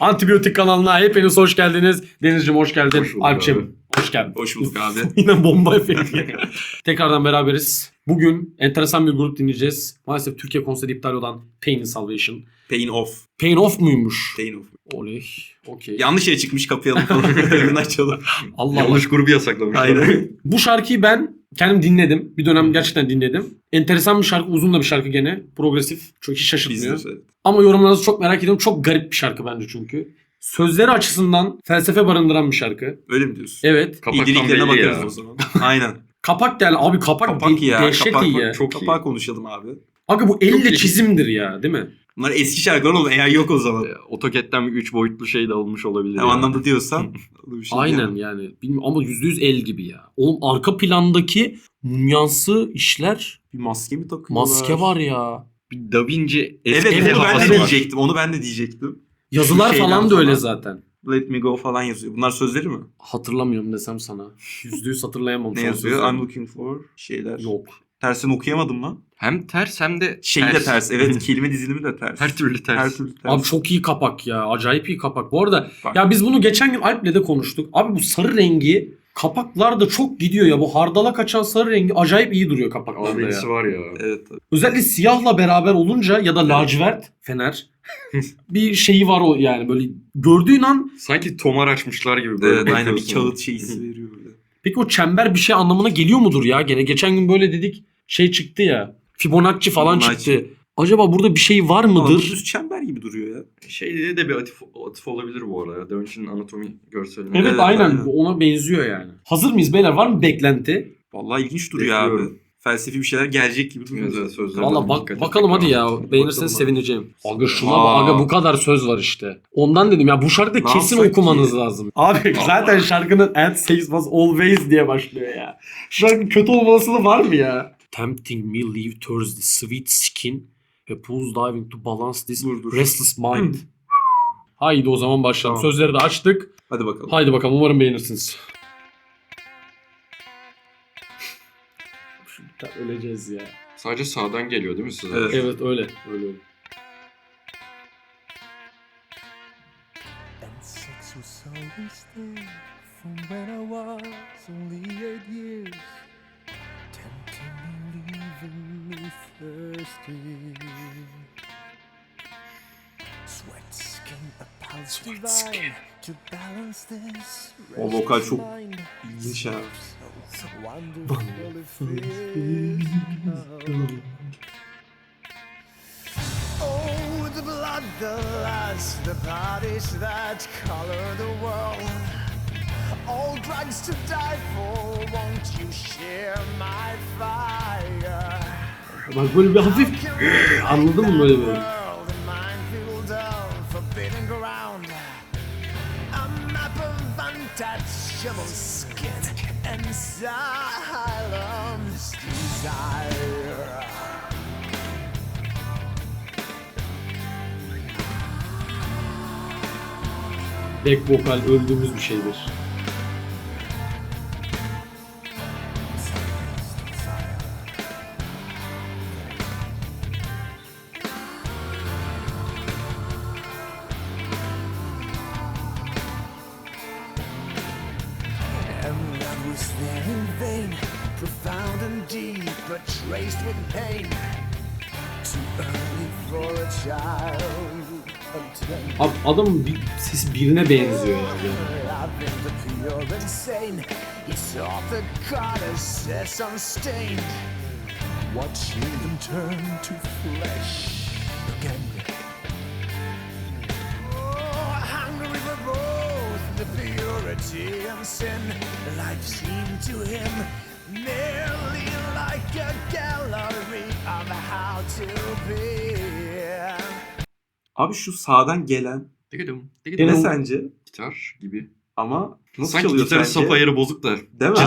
Antibiyotik kanalına hepiniz hoş geldiniz. Denizciğim hoş geldin. Hoş bulduk Alpçim abi. hoş geldin. Hoş bulduk abi. Yine bomba efekti. Tekrardan beraberiz. Bugün enteresan bir grup dinleyeceğiz. Maalesef Türkiye konseri iptal olan Pain in Salvation. Pain off. Pain Off muymuş? Pain off. Oley. Okey. Yanlış yere çıkmış, kapayalım falan. Önünü açalım. Allah Allah. Yanlış grubu yasaklamışlar. Aynen. Bu şarkıyı ben kendim dinledim. Bir dönem gerçekten dinledim. Enteresan bir şarkı, uzun da bir şarkı gene. Progresif. Çok hiç şaşırtmıyor. Biz de. Ama yorumlarınızı çok merak ediyorum. Çok garip bir şarkı bence çünkü. Sözleri açısından felsefe barındıran bir şarkı. Öyle mi diyorsun? Evet. Kapaktan İyiliklerine belli bakarız ya. o zaman. Aynen. Kapak yani abi kapak, Kapak ya. dehşet Kapak, iyi ya. çok iyi. Kapağı konuşalım abi. Abi bu elle iyi. çizimdir ya değil mi? Bunlar eski şarkılar oğlum. Eğer yok o zaman. AutoCAD'den bir 3 boyutlu şey de alınmış olabilir. O anlamda diyorsan. O bir şey Aynen diyemem. yani. Bilmiyorum ama %100 el gibi ya. Oğlum arka plandaki mumyansı işler, Bir maske mi takıyorlar? maske var ya. Bir Da Vinci eski Evet, Evet, onu ben havası de var. diyecektim. Onu ben de diyecektim. Yazılar Şeyden falan da öyle falan. zaten. Let me go falan yazıyor. Bunlar sözleri mi? Hatırlamıyorum desem sana. %100 hatırlayamam. Ne son yazıyor? sözleri. I'm looking for şeyler. Yok. Tersini okuyamadım lan. Hem ters hem de Şeyi de ters. Evet, kelime dizilimi de ters. Her türlü ters. Her türlü ters. Abi çok iyi kapak ya. Acayip iyi kapak. Bu arada Bak. ya biz bunu geçen gün Alp'le de konuştuk. Abi bu sarı rengi kapaklarda çok gidiyor ya. Bu hardala kaçan sarı rengi acayip iyi duruyor kapaklarda Albenisi ya. var ya. Evet. Özellikle siyahla beraber olunca ya da lacivert fener bir şeyi var o yani böyle gördüğün an. Sanki tomar açmışlar gibi böyle. Evet, aynen bir bakıyorsun. kağıt şeysi veriyor böyle. Peki o çember bir şey anlamına geliyor mudur ya? Gene geçen gün böyle dedik şey çıktı ya. Fibonacci falan Fibonacci. çıktı. Acaba burada bir şey var Ama bu mıdır? düz çember gibi duruyor ya. Şeyde de bir atıf olabilir bu arada. Da Vinci'nin anatomi görseline. Evet, Evet, aynen. aynen. Ona benziyor yani. Hazır mıyız beyler? Var mı beklenti? Vallahi ilginç duruyor abi. Bekliyorum. Felsefi bir şeyler gelecek gibi duruyor. Evet, sözler. Valla bakalım hadi ya. Beğenirseniz Bakalım. sevineceğim. Aga şuna Aa. bak. Aga bu kadar söz var işte. Ondan dedim ya bu şarkıda Ne kesin yapsak okumanız ki? lazım. Abi zaten şarkının and says was always diye başlıyor ya. Şarkı kötü olmasının var mı ya? Tempting me leave Thursday sweet skin ve pulls diving to balance this Dur. restless mind. Haydi o zaman başlayalım. Tamam. Sözleri de açtık. Hadi bakalım. Haydi bakalım umarım beğenirsiniz. Öleceğiz ya. Sadece sağdan geliyor değil mi size? Evet. Evet öyle. Öyle. And sex was always there from when I was only 8 years, tempting me, leaving me thirsty. Sweat skin, a pulse divine to balance this. O vokal çok restless mind. İlginç ha. So wonderful if it comes. Oh, the blood, the lust, the parties that color the world. All drugs to die for, won't you share my fire? Bak böyle bir hafif anladın mı böyle bir? World, a minefield of forbidden ground. A map of untouchable skin and silence desire. Back vokal öldüğümüz bir şeydir. And love was there in vain, profound and deep, but traced with pain. Too early for a child of 10. Abi adamın sesi birine benziyor ya. I've been the pure insane. He saw the goddesses unstained, watching them turn to flesh again. Oh, hungry for both the purity and sin. Life seemed to him merely like a gallery of how to be. Abi şu sağdan gelen Digidim, ne digidim. sence? Gitar gibi. Ama nasıl Sanki çalıyor gitarın sence? sap ayarı bozuk da. Değil mi?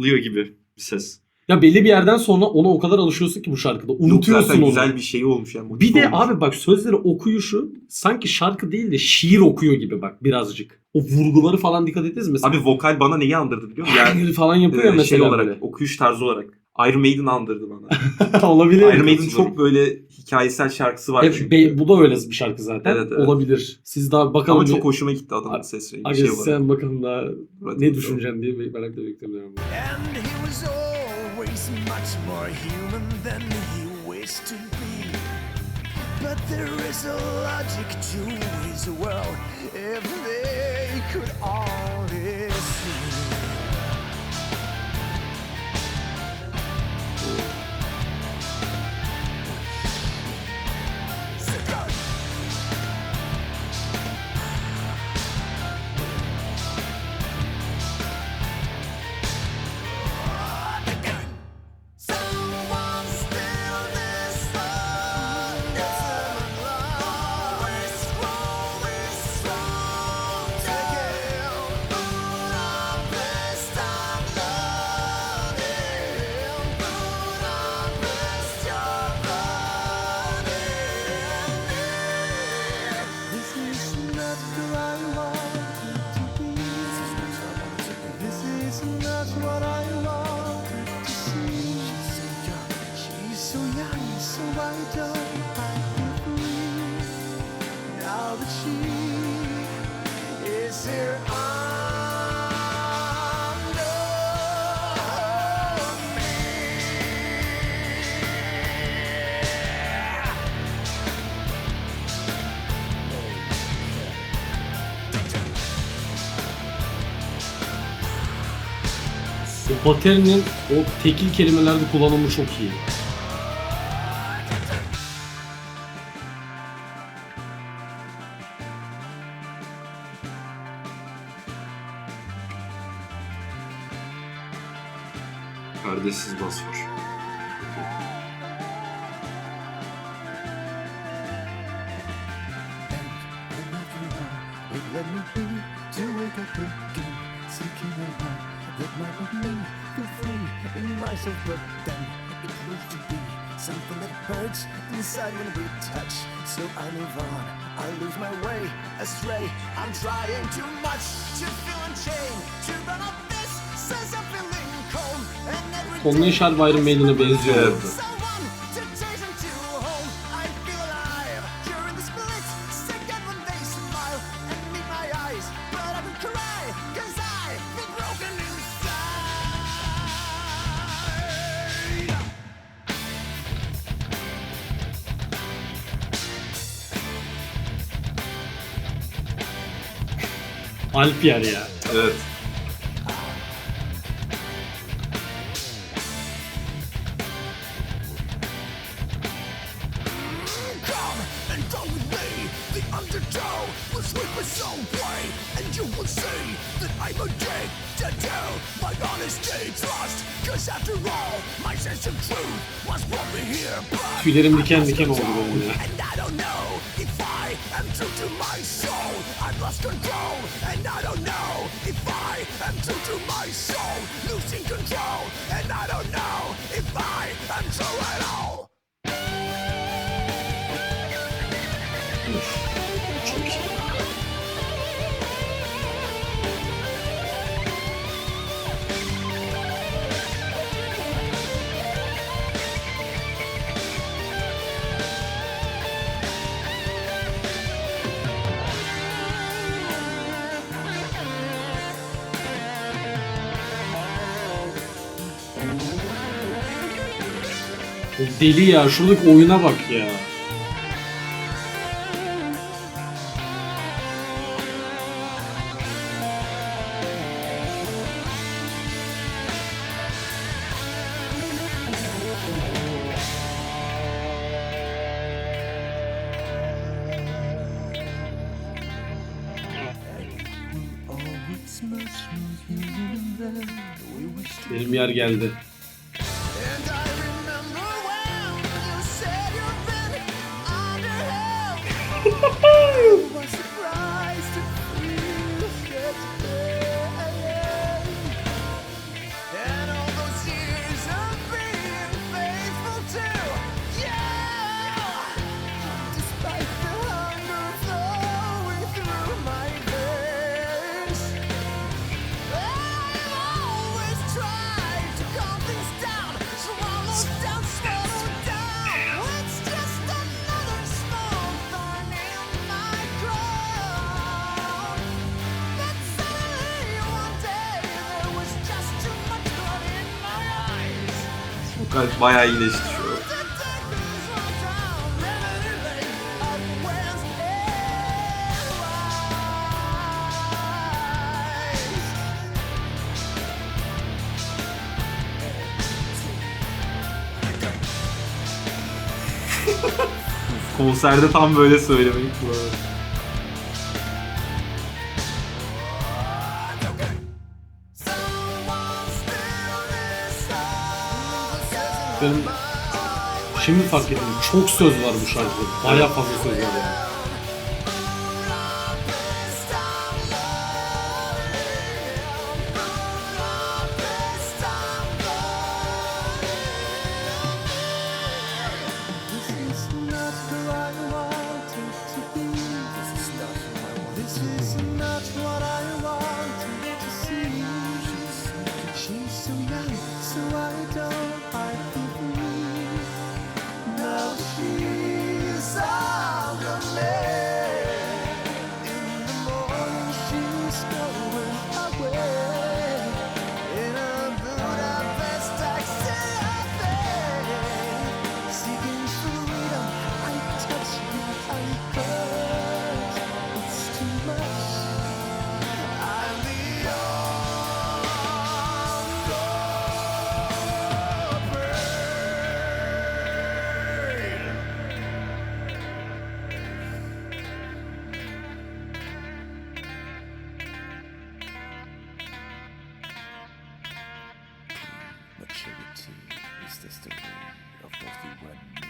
Lıyor gibi bir ses. Ya belli bir yerden sonra ona o kadar alışıyorsun ki bu şarkıda. Yok, Unutuyorsun zaten onu. güzel bir şey olmuş yani. Bir de olmuş. abi bak sözleri okuyuşu sanki şarkı değil de şiir okuyor gibi bak birazcık. O vurguları falan dikkat ettiniz mi? Mesela Abi vokal bana neyi andırdı biliyor musun? Yani falan yapıyor ya mesela şey olarak, böyle. okuyuş tarzı olarak. Iron Maiden andırdı bana. Olabilir. Iron Maiden çok böyle hikayesel şarkısı var çünkü. Bu da öyle bir şarkı zaten. Evet, evet. Olabilir. Siz daha bakalım. Ama çok hoşuma gitti adamın ses rengi. Aga Şey olarak. sen bakalım daha Radyo- ne düşüneceksin diye merakla bekliyorum. And he was always much more human than he wished to be. But there is a logic to his world if they could only see. Someone still this thunder. Always strong. Take it. Put on best I'm loving. Put on best you're running. This is not who I wanted to be. This is not what I wanted to see. She's so young, so why don't I be free? Now that she is here under me. O Pater'in o tekil kelimelerde kullanımı çok iyi. Perdesiz bas var. It led me here to wake up again, seeking a light that might make me feel free in myself. But then it proved to be something that hurts inside when we touch. So I move on, I lose my way astray. I'm trying too much to feel unchained, to run off this sense of feeling cold. And every Tonlayış harbi Iron Maiden'a benziyor. Evet. orada. someone to take them to home. I feel alive during the split second when they smile and meet my eyes. But I don't cry, cause I feel broken inside. Alpier ya. Evet. Come and go with me. The undertow will sweep us away, and you will see that I'm addicted to my honesty, trust. Cause after all, my sense of truth was brought me here. But Tüylerim diken diken oldu benim ya. and I don't know if I am true to my soul. I've lost control, and I don't know if I am true to my soul. Losing control, and I don't know if I am true at all. Çok iyi. O deli ya. Şuradaki oyuna bak ya. Benim yer geldi. And I remember when you said you've been under hell. I was surprised to feel that pain. And all those years of being faithful to you, despite the hunger flowing through my veins, I've always tried to calm Vokal bayağı iyileştiriyor. Konserde tam böyle söylemeyi kullanıyor. Benim şimdi fark ettim. Çok söz var bu şarkıda. Bayağı fazla söz var yani. Maturity is the story of both you and me,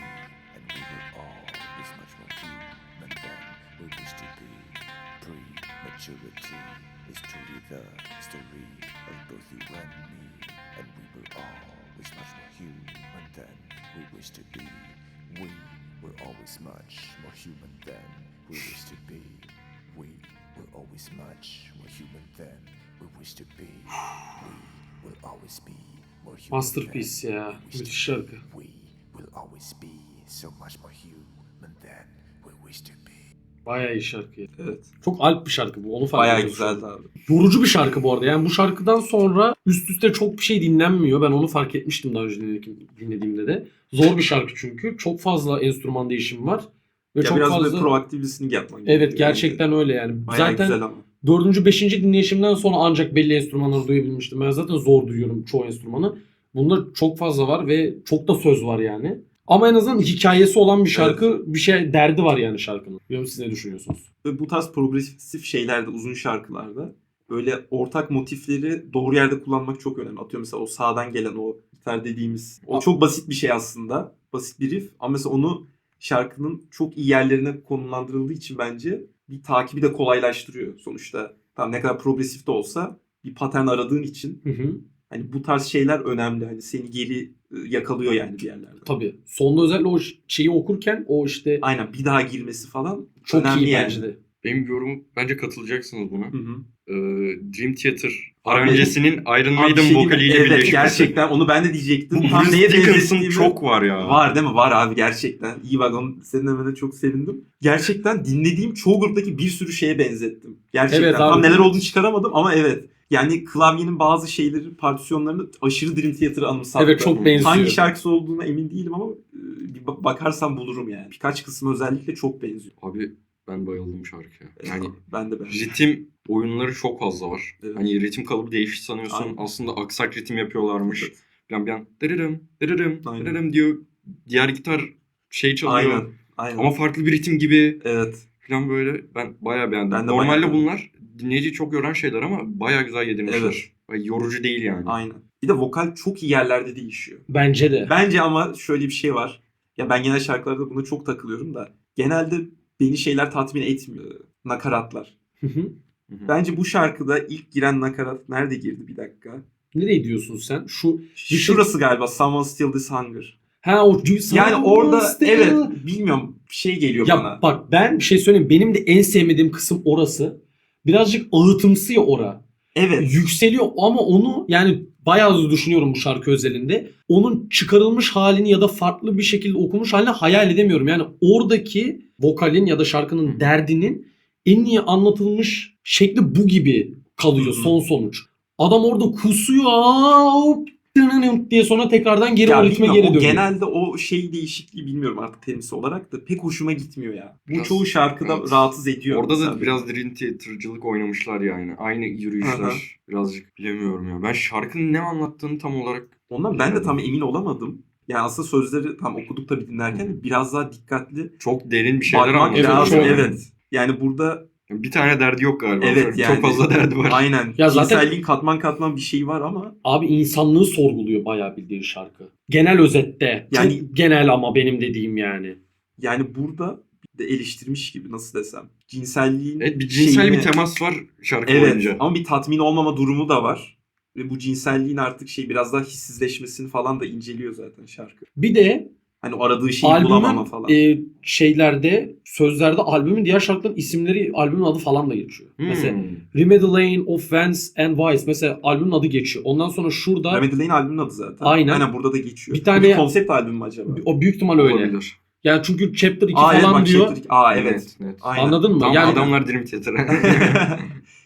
and we were always much more human than we used to be. Prematurity is truly the story of both you and me, and we were always much more human than we used to be. We were always much more human than we used to be. We were always much more human than we used to be. We will always be. Masterpiece ya. Müthiş şarkı. We will always be so much more human than we wish to be. Bayağı iyi şarkı. Evet. Çok alp bir şarkı bu. Onu fark Bayağı ediyorsun. güzeldi abi. Yorucu bir şarkı bu arada. Yani bu şarkıdan sonra üst üste çok bir şey dinlenmiyor. Ben onu fark etmiştim daha önce dinlediğimde de. Zor bir şarkı çünkü. Çok fazla enstrüman değişimi var. Ve Ya çok biraz fazla... böyle proaktif listening yapman Evet gerçekten öyle yani. Bayağı Zaten güzel ama. 4. 5. dinleyişimden sonra ancak belli enstrümanları duyabilmiştim. Ben zaten zor duyuyorum çoğu enstrümanı. Bunda çok fazla var ve çok da söz var yani. Ama en azından hikayesi olan bir şarkı, bir şey derdi var yani şarkının. Bilmiyorum siz ne düşünüyorsunuz? Ve bu tarz progresif şeylerde, uzun şarkılarda böyle ortak motifleri doğru yerde kullanmak çok önemli. Atıyorum mesela o sağdan gelen o gitar dediğimiz. O çok basit bir şey aslında. Basit bir riff ama mesela onu şarkının çok iyi yerlerine konumlandırıldığı için bence bir takibi de kolaylaştırıyor sonuçta. Tam ne kadar progresif de olsa bir patern aradığın için hani bu tarz şeyler önemli. Hani seni geri yakalıyor yani bir yerlerde. Tabii. Sonda özellikle o şeyi okurken o işte Aynen bir daha girmesi falan çok önemli iyi yani. bence de. Benim yorumum bence katılacaksınız buna. Hı hı. Dream Theater Abi- öncesinin Iron Abi bir Maiden şey vokaliyle diyeyim mi? Evet birleşmesi. gerçekten onu ben de diyecektim. Bu Tam Bruce neye Dickinson benzettiğimi- çok var ya. Var değil mi? Var abi gerçekten. İyi bak onu senin demene çok sevindim. Gerçekten dinlediğim çoğu gruptaki bir sürü şeye benzettim. Gerçekten. Evet Tam abi. neler olduğunu çıkaramadım ama evet. Yani klavyenin bazı şeyleri, partisyonlarını aşırı Dream Theater'ı anımsattı. Evet çok benziyor. Hangi şarkısı olduğuna emin değilim ama bir bakarsam bulurum yani. Birkaç kısmı özellikle çok benziyor. Abi ben bayıldım şarkıya. Yani Ben de beğendim. ritim oyunları çok fazla var. Evet. Hani ritim kalıbı değişti sanıyorsun. Aynen. Aslında aksak ritim yapıyorlarmış. Evet. Bir an dırırım dırırım Aynen. dırırım diyor. Diğer gitar şey çalıyor. Aynen. Aynen. Ama farklı bir ritim gibi Evet. falan böyle ben bayağı beğendim. Ben de Normalde bayağı beğendim. bunlar dinleyici çok yoran şeyler ama bayağı güzel yedirmişler. Evet. Ve yorucu değil yani. Aynen. Bir de vokal çok iyi yerlerde değişiyor. Bence de. Bence ama şöyle bir şey var. Ya ben genel şarkılarda buna çok takılıyorum da. Genelde beni şeyler tatmin etmiyor. Nakaratlar. Hı hı. Hı hı. Bence bu şarkıda ilk giren nakarat nerede girdi bir dakika? Nereye diyorsun sen? Şurası galiba Someone Still This Hunger. Ha o Yani orada Still- evet bilmiyorum bir şey geliyor Ya bana. bak ben bir şey söyleyeyim. Benim de en sevmediğim kısım orası. Birazcık ağıtımsı ya ora. Evet. Yükseliyor ama onu yani bayağı düşünüyorum bu şarkı özelinde. Onun çıkarılmış halini ya da farklı bir şekilde okunmuş halini hayal edemiyorum. Yani oradaki vokalin ya da şarkının derdinin en iyi anlatılmış şekli bu gibi kalıyor Hı hı. son sonuç. Adam orada kusuyor. diye sonra tekrardan geri Ya o ritme bilmiyorum, geri o dönüyor. genelde o şey değişikliği bilmiyorum artık terimsi olarak da pek hoşuma gitmiyor ya. Bu Biraz- çoğu şarkıda evet. rahatsız ediyor. Orada da mesela. biraz Dream Theater'cılık oynamışlar yani. Aynı yürüyüşler. Aha. Birazcık bilemiyorum ya. Ben şarkının ne anlattığını tam olarak Ondan ben de tam emin olamadım. Yani aslında sözleri tam okuduk tabii dinlerken biraz daha dikkatli çok derin bir şeyler bakmak anlatıyor. lazım. çok. Evet. Yani burada Bir tane derdi yok galiba. evet yani. Çok fazla derdi var. Aynen. Ya zaten- Cinselliğin katman katman bir şey var ama Abi insanlığı sorguluyor bayağı bildiğin şarkı. Genel özette. Yani- Çok genel ama benim dediğim yani. yani burada de eleştirmiş gibi nasıl desem. Cinselliğin Evet, bir cinsel şeyine- bir temas var şarkı Evet boyunca. ama bir tatmin olmama durumu da var. Ve bu cinselliğin artık biraz daha hissizleşmesini falan da inceliyor zaten şarkı. Bir de Hani o aradığı şeyi bulamama albümün falan. şeylerde, sözlerde albümün diğer şarkıların isimleri, albümün adı falan da geçiyor. Hmm. Mesela Remedy Lane, Offense and Vice. Mesela albümün adı geçiyor. Ondan sonra şurada Remedy Lane albümün adı zaten. Aynen. Burada da geçiyor. Bir tane- Bir konsept albüm mü acaba? o büyük ihtimal öyle. Olabilir. Yani çünkü Chapter 2 evet, falan bak, diyor. Chapter 2. Evet. Evet. Aynen. Anladın mı? Tam Yani adamlar Dream Theater.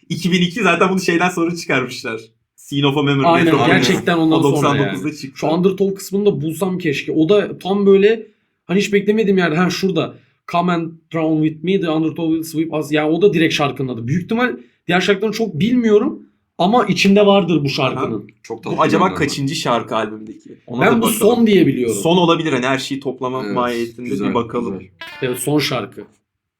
2002 zaten bunu şeyden sonra çıkarmışlar. Scene of a Memory. aynen Metro gerçekten ondan o sonra 99'da yani. çıktı. Şu Undertow kısmını da bulsam keşke. O da tam böyle hani hiç beklemedim yani. Ha şurada. Come and drown with me, the Undertow will sweep us. Yani o da direkt şarkının adı. Büyük ihtimal diğer şarkılarını çok bilmiyorum. Ama içinde vardır bu şarkının. Çok Bu tatlı acaba galiba. kaçıncı şarkı albümdeki? Ona da Ben bu bakalım. son diye biliyorum. Son olabilir hani her şeyi toplama Evet, mahiyetinde güzel, bir bakalım. güzel. Evet son şarkı.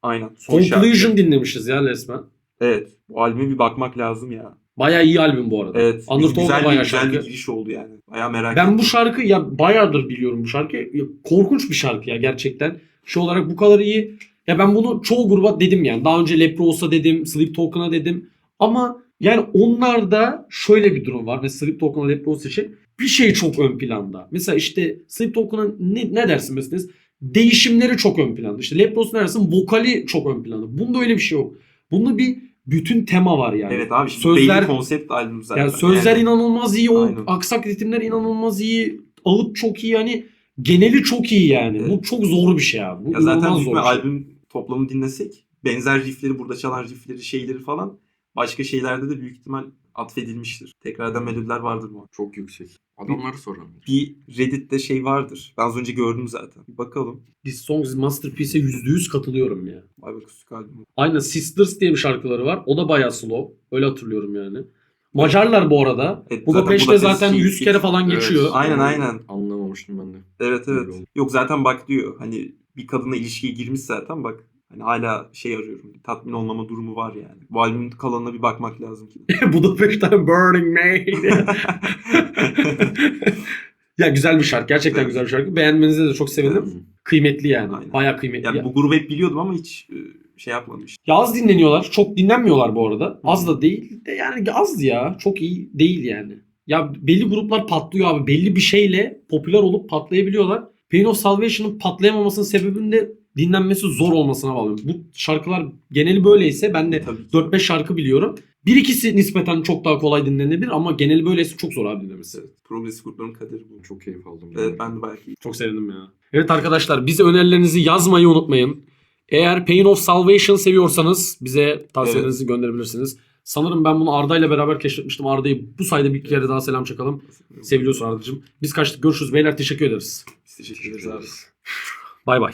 Aynen. Son Conclusion şarkı. dinlemişiz ya resmen. Evet. Bu albüme bir bakmak lazım ya. Bayağı iyi albüm bu arada. Evet. Undertow da güzel bayağı bir şarkı. giriş oldu yani. Bayağı merak Ben ettim. bu şarkı ya bayağıdır biliyorum bu şarkı. Ya, korkunç bir şarkı ya gerçekten. Şu olarak bu kadar iyi. Ya ben bunu çoğu gruba dedim yani. Daha önce Lepros'a dedim, Sleep Token'a dedim. Ama yani onlarda şöyle bir durum var. Mesela Sleep Token'a, Lepros için bir şey çok ön planda. Mesela işte Sleep Token'a ne dersin mesela? Değişimleri çok ön planda. İşte Lepros ne dersin? Vokali çok ön planda. Bunda öyle bir şey yok. Bunda bir bütün tema var yani. Evet abi şimdi Sözler- belli konsept albüm zaten. Yani sözler inanılmaz iyi. O Aynen. aksak ritimler inanılmaz iyi. Ağıt çok iyi yani. Geneli çok iyi yani. Evet. Bu çok zor bir şey abi. Bu Ya zaten inanılmaz büyük zor bir bir şey. albüm toplamını dinlesek benzer riffleri, burada çalan riffleri, şeyleri falan başka şeylerde de büyük ihtimal atfedilmiştir. Tekrardan melodiler vardır mı? Çok yüksek. Adamları soralım. Bir Reddit'te şey vardır. Ben az önce gördüm zaten. Bir bakalım. This Song is Masterpiece'e %100 katılıyorum ya. Vay be akustik albüm. Aynen Sisters diye bir şarkıları var. O da bayağı slow. Öyle hatırlıyorum yani. Macarlar bu arada. Evet, Budapeşte zaten zaten 100 kere falan geçiyor. Evet. Aynen, aynen. Anlamamıştım ben de. Evet. Öyle oldu. Yok zaten bak diyor. Hani bir kadınla ilişkiye girmiş zaten bak. Hani hala şey arıyorum. Tatmin olmama durumu var yani. Bu albümün kalanına bir bakmak lazım ki. Budapeşte'den Burning Man. Ya güzel bir şarkı. Gerçekten Evet. güzel bir şarkı. Beğenmenize de çok sevindim. Evet. Kıymetli yani. Aynen. Bayağı kıymetli. Yani bu grubu hep biliyordum ama hiç şey yapmadım işte. Ya az dinleniyorlar. Çok dinlenmiyorlar bu arada. Az da değil de yani az ya. Çok iyi değil yani. Ya belli gruplar patlıyor abi. Belli bir şeyle popüler olup patlayabiliyorlar. Pain of Salvation'ın patlayamamasının sebebinin de dinlenmesi zor olmasına bağlıyorum. Bu şarkılar geneli böyleyse ben de Tabii ki. 4-5 şarkı biliyorum. Bir ikisi nispeten çok daha kolay dinlenebilir ama geneli böyleyse çok zor abi dinlemesi. Progresif grupların kaderi bu. Çok keyif aldım. Evet ben de bayağı keyif. Çok sevindim ya. Evet arkadaşlar bize önerilerinizi yazmayı unutmayın. Eğer Pain of Salvation seviyorsanız bize tavsiyelerinizi gönderebilirsiniz. Sanırım ben bunu Arda ile beraber keşfetmiştim. Arda'yı bu sayede bir kere daha selam çakalım. Seviliyorsun Arda'cığım. Biz kaçtık. Görüşürüz beyler. Teşekkür ederiz. Biz teşekkür ederiz abi. Bay bay.